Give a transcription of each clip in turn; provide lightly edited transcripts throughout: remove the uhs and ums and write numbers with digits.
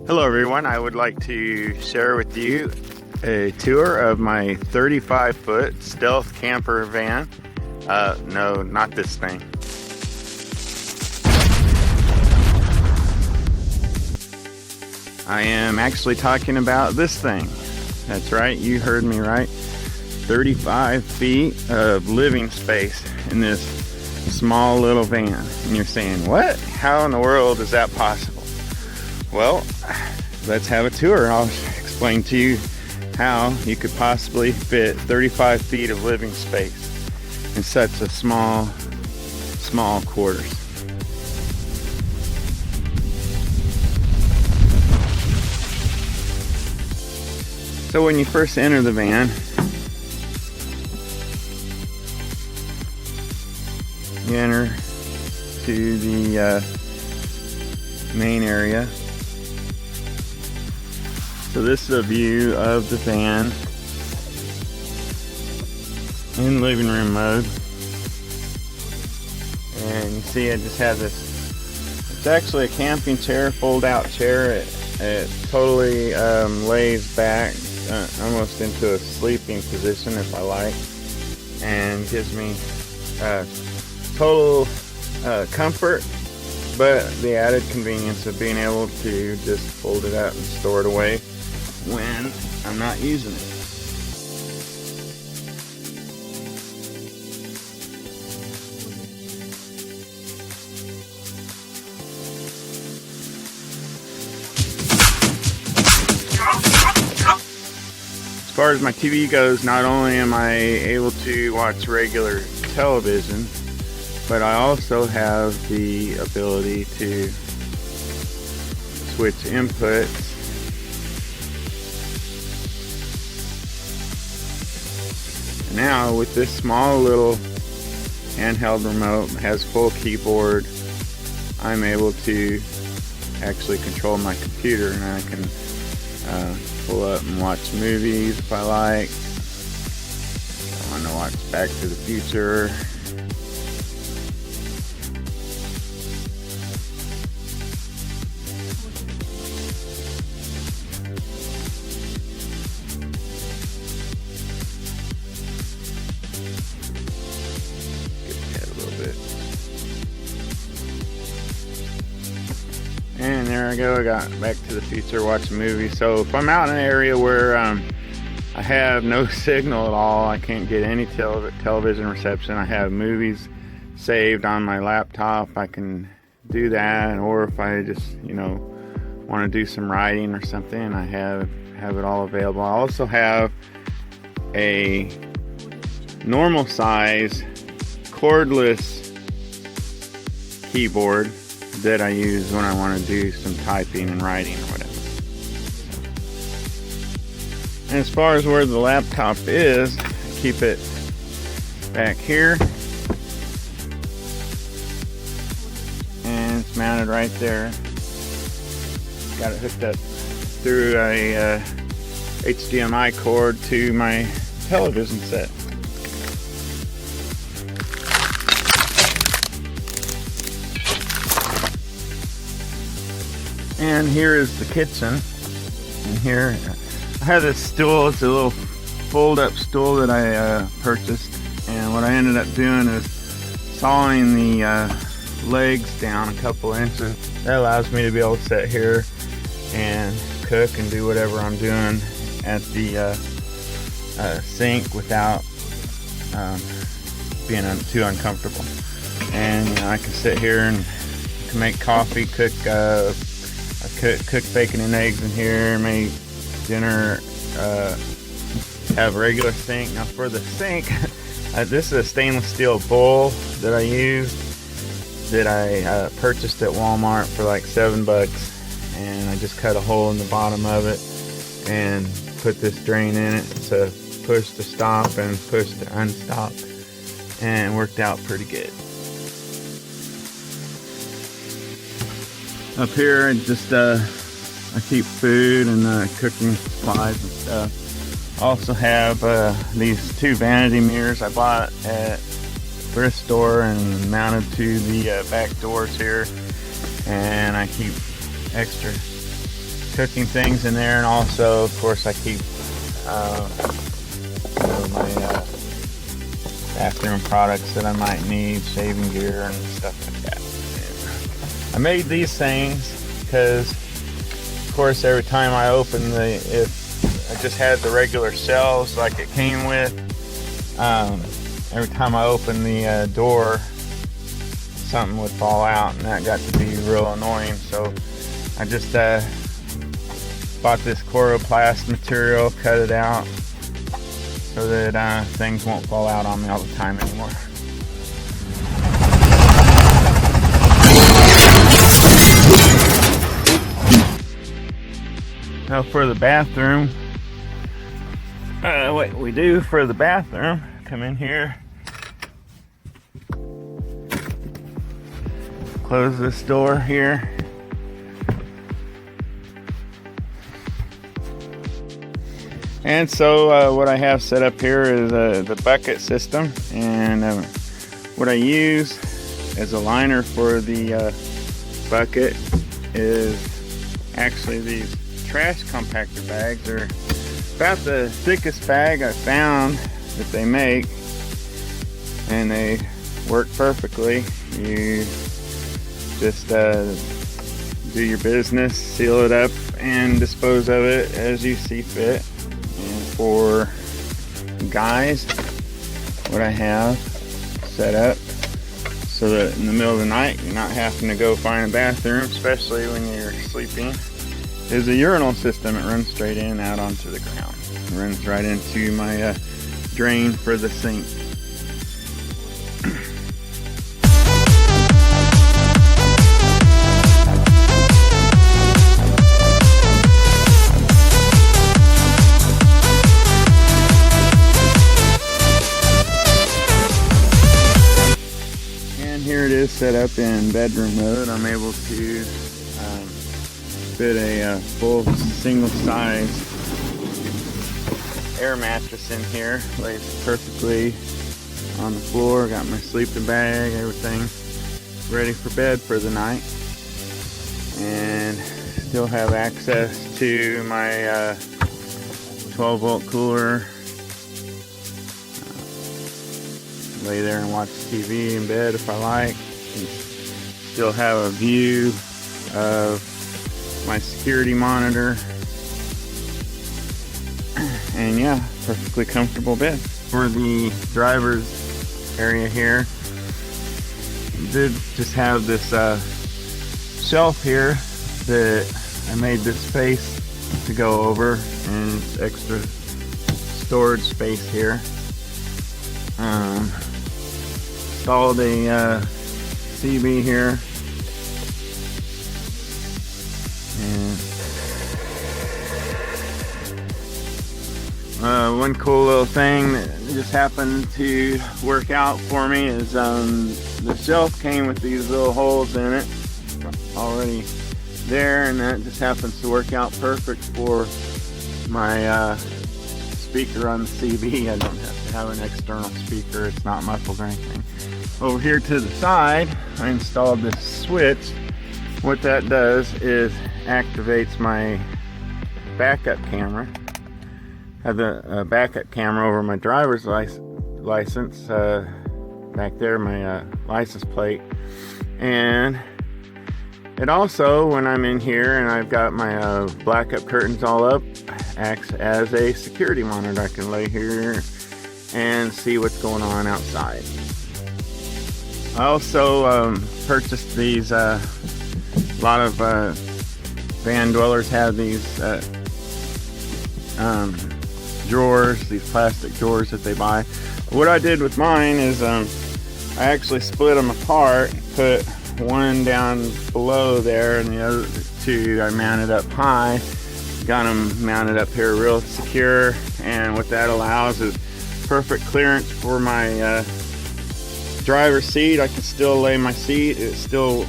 Hello everyone, I would like to share with you a tour of my 35-foot stealth camper van. No, not this thing. I am actually talking about this thing. That's right, you heard me right. 35 feet of living space in this small little van. And you're saying, what? How in the world is that possible? Well, let's have a tour. I'll explain to you how you could possibly fit 35 feet of living space in such a small quarters. So when you first enter the van, you enter to the main area. So this is a view of the van in living room mode. And you see I just have this, it's actually a camping chair, fold out chair. It totally lays back almost into a sleeping position if I like, and gives me total comfort, but the added convenience of being able to just fold it out and store it away when I'm not using it. As far as my TV goes, not only am I able to watch regular television, but I also have the ability to switch inputs now. With this small little handheld remote, has full keyboard, I'm able to actually control my computer, and I can pull up and watch movies if I like. I want to watch Back to the Future. And there I go, I got Back to the Future, watching movies. So if I'm out in an area where I have no signal at all, I can't get any television reception, I have movies saved on my laptop, I can do that. Or if I just, want to do some writing or something, I have it all available. I also have a normal size cordless keyboard that I use when I want to do some typing and writing or whatever. And as far as where the laptop is, I keep it back here, and it's mounted right there. Got it hooked up through a HDMI cord to my television set. And here is the kitchen. And here I have this stool. It's a little fold-up stool that I purchased. And what I ended up doing is sawing the legs down a couple inches. That allows me to be able to sit here and cook and do whatever I'm doing at the sink without being too uncomfortable. And I can sit here and can make coffee, cook bacon and eggs in here, make dinner, have a regular sink. Now for the sink, this is a stainless steel bowl that I used, that I purchased at Walmart for like $7, and I just cut a hole in the bottom of it and put this drain in it to push to stop and push to unstop, and it worked out pretty good. Up here, I keep food and cooking supplies and stuff. I also have these two vanity mirrors I bought at thrift store and mounted to the back doors here, and I keep extra cooking things in there, and also, of course, I keep my bathroom products that I might need, shaving gear and stuff like that. And I made these things because, of course, every time I open if I just had the regular shelves like it came with, every time I open the door, something would fall out, and that got to be real annoying. So I just bought this chloroplast material, cut it out so that things won't fall out on me all the time anymore. Now for the bathroom, what we do for the bathroom, come in here, close this door here, and so what I have set up here is the bucket system, and what I use as a liner for the bucket is actually these trash compactor bags. Are about the thickest bag I found that they make, and they work perfectly. You just do your business, seal it up, and dispose of it as you see fit. And for guys, what I have set up so that in the middle of the night you're not having to go find a bathroom, especially when you're sleeping, is a urinal system. It runs straight in and out onto the ground. It runs right into my drain for the sink. And here it is set up in bedroom mode. I'm able to fit a full single size air mattress in here. Lays perfectly on the floor. Got my sleeping bag, everything ready for bed for the night, and still have access to my 12 volt cooler. Lay there and watch TV in bed if I like. And still have a view of my security monitor, and yeah, perfectly comfortable bed. For the driver's area here, I did just have this shelf here that I made this space to go over, and it's extra storage space here. Installed a CB here. One cool little thing that just happened to work out for me is the shelf came with these little holes in it already there, and that just happens to work out perfect for my speaker on the CB. I don't have to have an external speaker. It's not muffled or anything. Over here to the side, I installed this switch. What that does is activates my backup camera. I have a backup camera over my driver's license back there, my license plate, and it also, when I'm in here and I've got my blackout curtains all up, acts as a security monitor. I can lay here and see what's going on outside. I also purchased these. A lot of van dwellers have these drawers, these plastic drawers that they buy. What I did with mine is I actually split them apart, put one down below there and the other two I mounted up high. Got them mounted up here real secure, and what that allows is perfect clearance for my driver's seat. I can still lay my seat. It still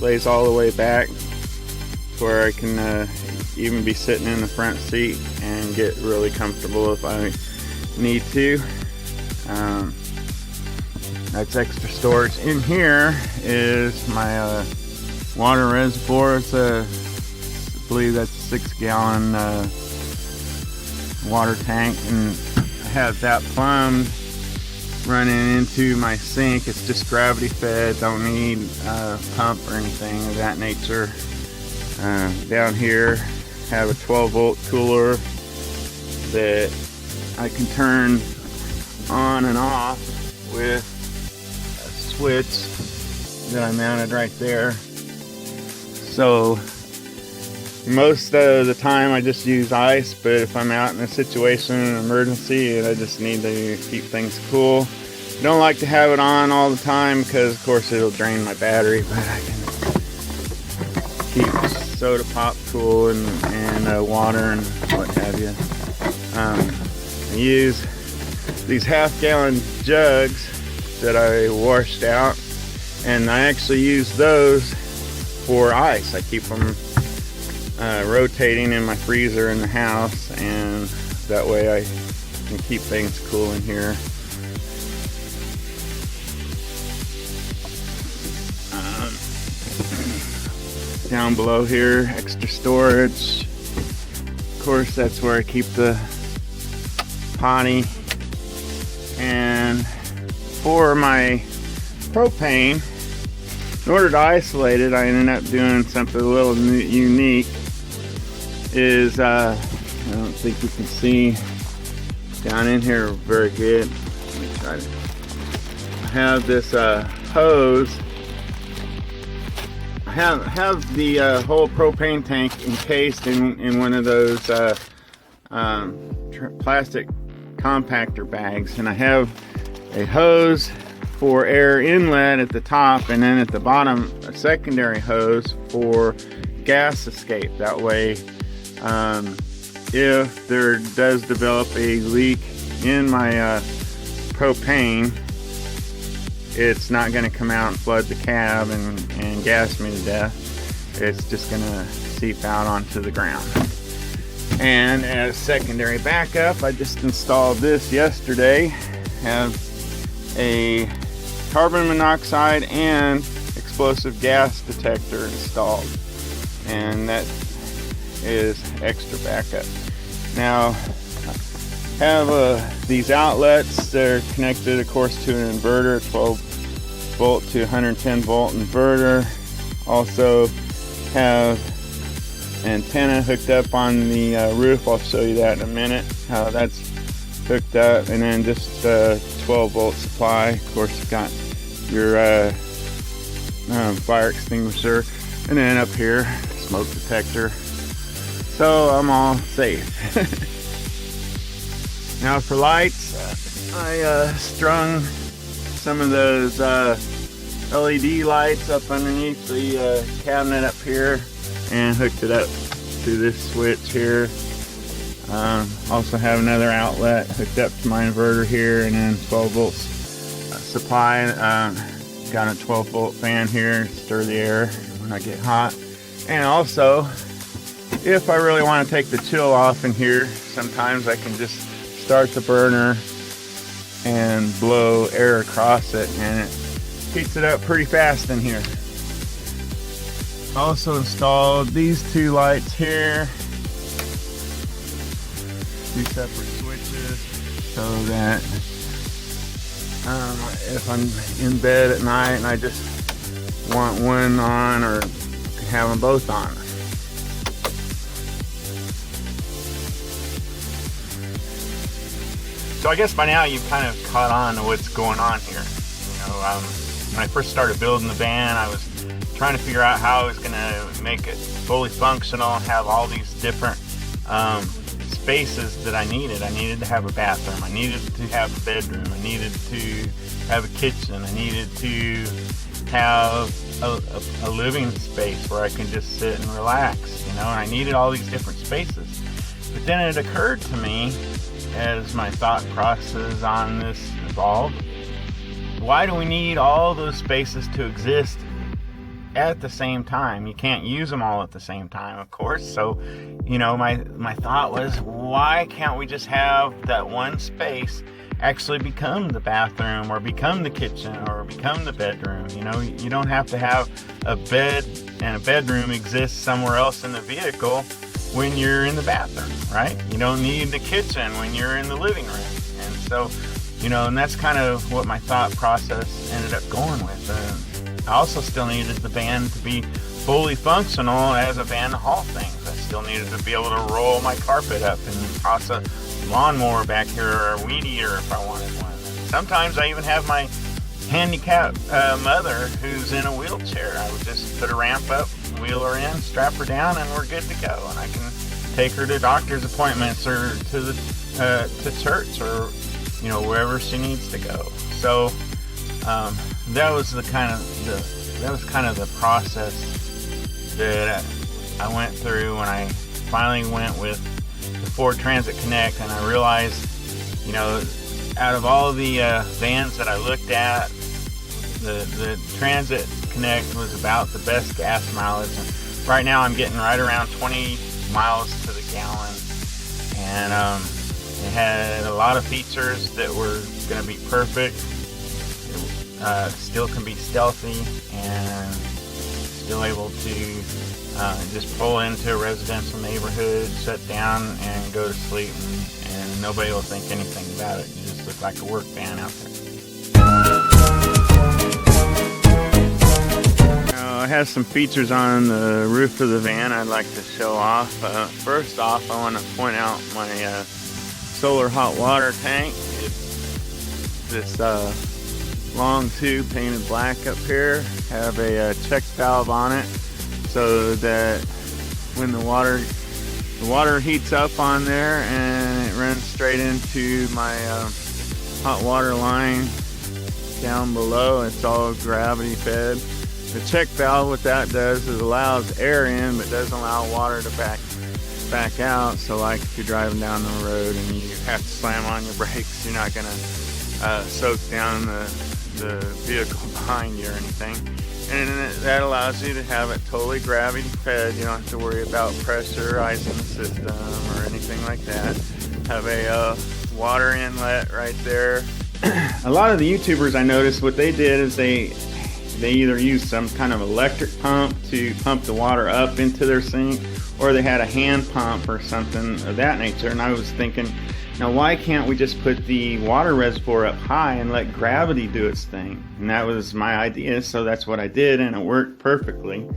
lays all the way back to where I can even be sitting in the front seat and get really comfortable if I need to. That's extra storage. In here is my water reservoir. It's believe that's a 6-gallon water tank, and I have that plumbed running into my sink. It's just gravity fed, don't need a pump or anything of that nature. Down here have a 12-volt cooler that I can turn on and off with a switch that I mounted right there. So most of the time I just use ice, but if I'm out in a situation, an emergency, and I just need to keep things cool, I don't like to have it on all the time because of course it'll drain my battery, but I can keep soda pop cool and water and what have you. I use these half-gallon jugs that I washed out, and I actually use those for ice. I keep them rotating in my freezer in the house, and that way I can keep things cool in here. Down below here, extra storage. Of course, that's where I keep the potty. And for my propane, in order to isolate it, I ended up doing something a little unique. Is I don't think you can see down in here very good. Let me try to. I have this hose. I have the whole propane tank encased in one of those plastic compactor bags, and I have a hose for air inlet at the top, and then at the bottom a secondary hose for gas escape. That way, if there does develop a leak in my propane, it's not going to come out and flood the cab and gas me to death. It's just going to seep out onto the ground. And as secondary backup, I just installed this yesterday. Have a carbon monoxide and explosive gas detector installed, and that is extra backup. Now have these outlets that are connected, of course, to an inverter, 12 volt to 110 volt inverter. Also have antenna hooked up on the roof. I'll show you that in a minute, how that's hooked up. And then just 12 volt supply. Of course, you've got your fire extinguisher, and then up here, smoke detector. So I'm all safe. Now for lights, I strung some of those LED lights up underneath the cabinet up here and hooked it up to this switch here. Also have another outlet hooked up to my inverter here, and then 12 volts supply. Got a 12 volt fan here to stir the air when I get hot. And also, if I really want to take the chill off in here, sometimes I can just start the burner and blow air across it, and it heats it up pretty fast in here. Also installed these two lights here, two separate switches, so that if I'm in bed at night and I just want one on, or have them both on. So I guess by now you've kind of caught on to what's going on here. You know, when I first started building the van, I was trying to figure out how I was going to make it fully functional and have all these different spaces that I needed. I needed to have a bathroom. I needed to have a bedroom. I needed to have a kitchen. I needed to have a living space where I can just sit and relax, you know, and I needed all these different spaces. But then it occurred to me, as my thought process on this evolved, why do we need all those spaces to exist at the same time? You can't use them all at the same time, of course. So, you know, my thought was, why can't we just have that one space actually become the bathroom, or become the kitchen, or become the bedroom? You know, you don't have to have a bed and a bedroom exists somewhere else in the vehicle when you're in the bathroom, right? You don't need the kitchen when you're in the living room. And so, and that's kind of what my thought process ended up going with. I also still needed the van to be fully functional as a van to haul things. I still needed to be able to roll my carpet up and toss a lawnmower back here, or a weed eater if I wanted one. And sometimes I even have my handicapped mother who's in a wheelchair. I would just put a ramp up, wheel her in, strap her down, and we're good to go. And I can take her to doctor's appointments or to church, or wherever she needs to go. So that was kind of the process that I went through when I finally went with the Ford Transit Connect, and I realized, out of all the vans that I looked at, the Transit Connect was about the best gas mileage. And right now I'm getting right around 20 miles to the gallon, and it had a lot of features that were going to be perfect. It still can be stealthy and still able to just pull into a residential neighborhood, shut down, and go to sleep, and nobody will think anything about it. You just look like a work van out there. Now, it has some features on the roof of the van I'd like to show off. First off, I want to point out my solar hot water tank. It's this long tube painted black up here. Have a check valve on it, so that when the water heats up on there and it runs straight into my hot water line down below, it's all gravity fed. The check valve, what that does is allows air in but doesn't allow water to back out. So like if you're driving down the road and you have to slam on your brakes, you're not going to soak down the vehicle behind you or anything. And that allows you to have it totally gravity fed. You don't have to worry about pressurizing the system or anything like that. Have a water inlet right there. A lot of the YouTubers, I noticed, what they did is they either used some kind of electric pump to pump the water up into their sink, or they had a hand pump or something of that nature. And I was thinking, now why can't we just put the water reservoir up high and let gravity do its thing? And that was my idea, so that's what I did, and it worked perfectly.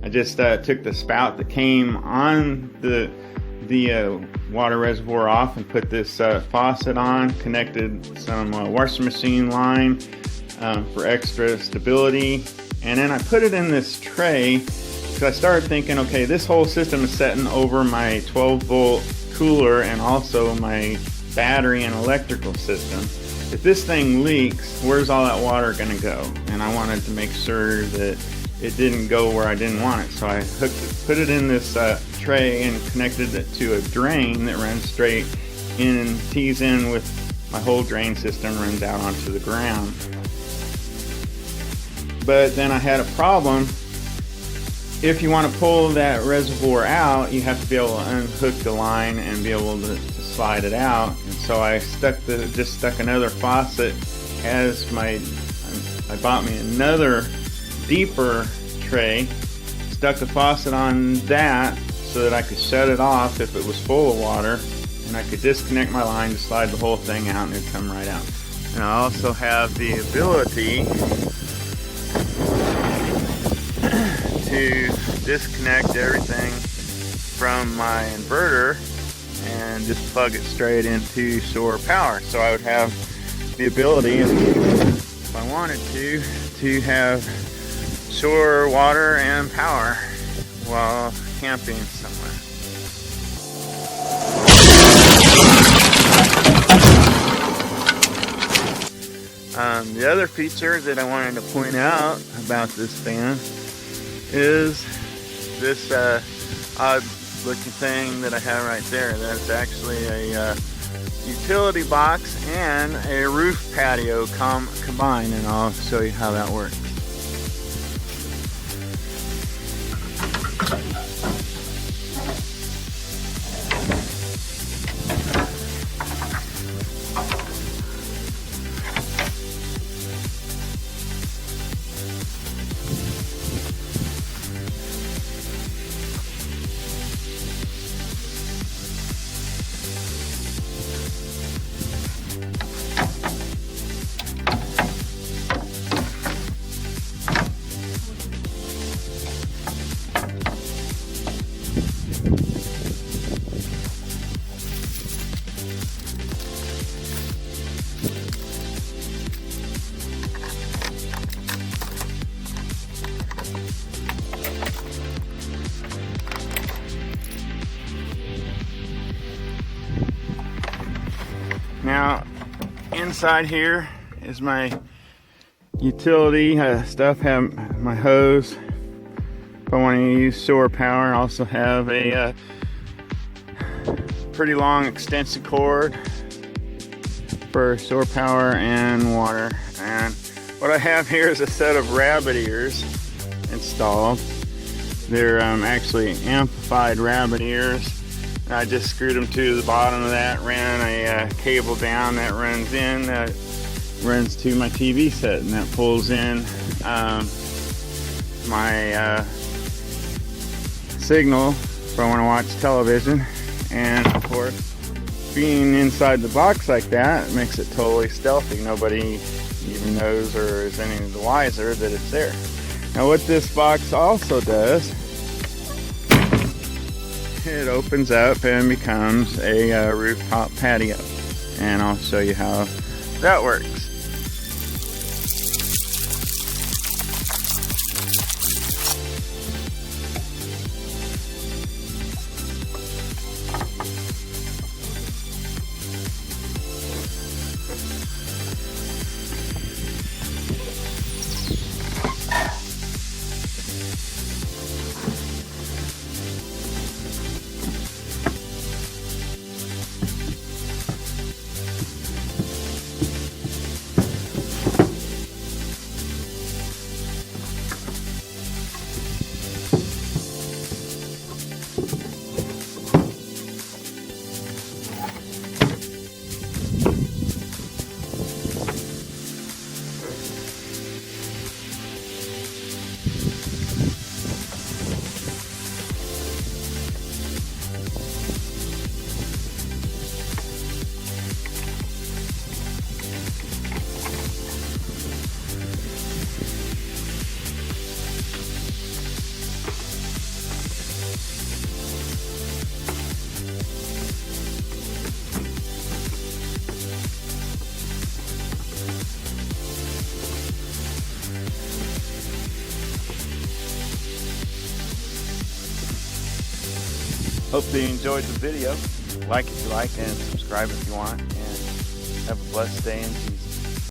I just took the spout that came on the water reservoir off and put this faucet on, connected some washing machine line for extra stability, and then I put it in this tray because I started thinking, okay, this whole system is setting over my 12-volt cooler and also my battery and electrical system. If this thing leaks, where's all that water going to go? And I wanted to make sure that it didn't go where I didn't want it. So I put it in this tray and connected it to a drain that runs straight in and tees in with my whole drain system, runs out onto the ground. But then I had a problem. If you want to pull that reservoir out, you have to be able to unhook the line and be able to slide it out. And so I just stuck another faucet as I bought me another deeper tray, stuck the faucet on that so that I could shut it off if it was full of water, and I could disconnect my line to slide the whole thing out and it'd come right out. And I also have the ability to disconnect everything from my inverter and just plug it straight into shore power. So I would have the ability, if I wanted to have shore water and power while camping somewhere. The other feature that I wanted to point out about this van is this odd looking thing that I have right there. That's actually a utility box and a roof patio combined, and I'll show you how that works. Now, inside here is my utility stuff. Have my hose if I want to use shore power. I also have a pretty long extension cord for shore power and water. And what I have here is a set of rabbit ears installed. They're actually amplified rabbit ears. And I just screwed them to the bottom of that, ran a cable down that runs in, that runs to my TV set, and that pulls in my signal if I want to watch television. And of course, being inside the box like that makes it totally stealthy. Nobody even knows or is any the wiser that it's there. Now what this box also does, it opens up and becomes a rooftop patio. And I'll show you how that works. Hope you enjoyed the video. Like if you like and subscribe if you want. And have a blessed day in Jesus.